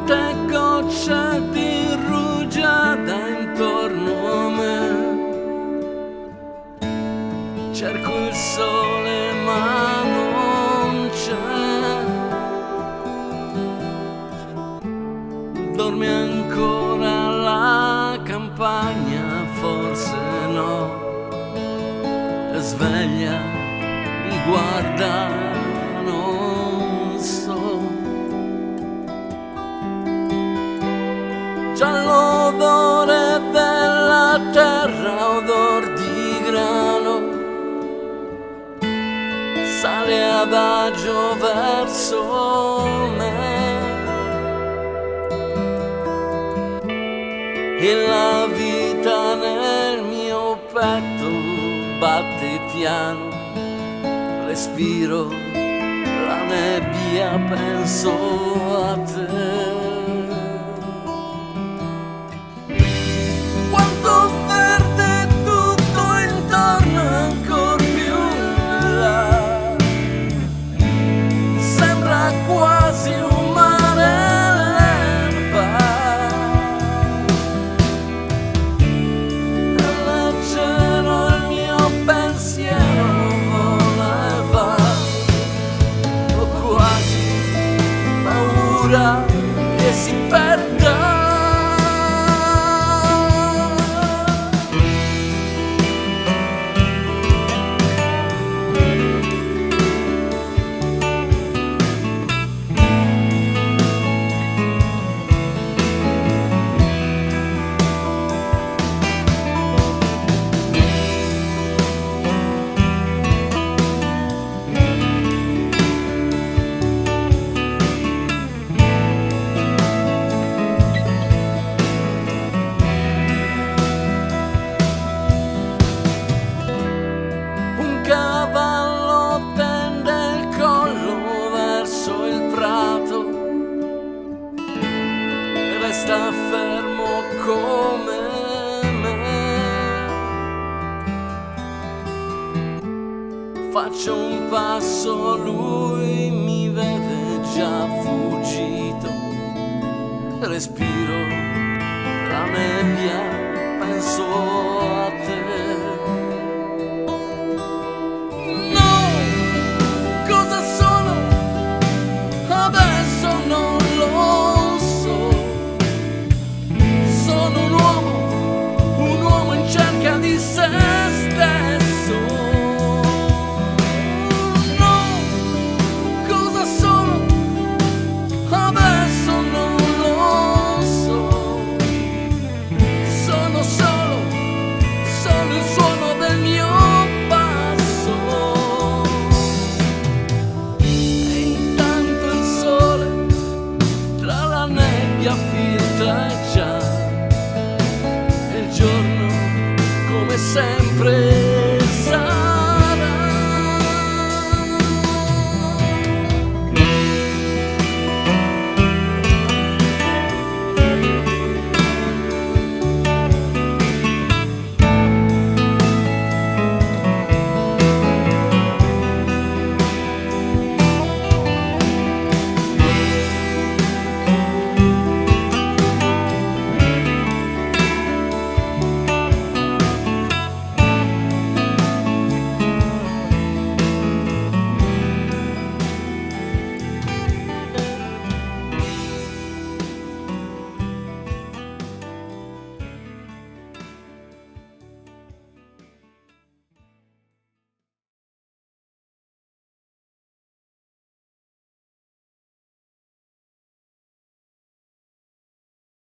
quante gocce di rugiada intorno a me. Cerco il sole ma non c'è. Dorme ancora la campagna? Forse no. È sveglia, mi guarda, non so. Già l'odore della terra, odor di grano, sale adagio verso me. E la vita nel mio petto batte piano, respiro la nebbia, penso a te. Quanto verde tutto intorno, ancor più in là, sembra quasi un mare l'erba. E leggero il mio pensiero vola e va, ho quasi paura che si perda. Cavallo tende il collo verso il prato, resta fermo come me. Faccio un passo, lui mi vede già fuggito. Respiro la nebbia, penso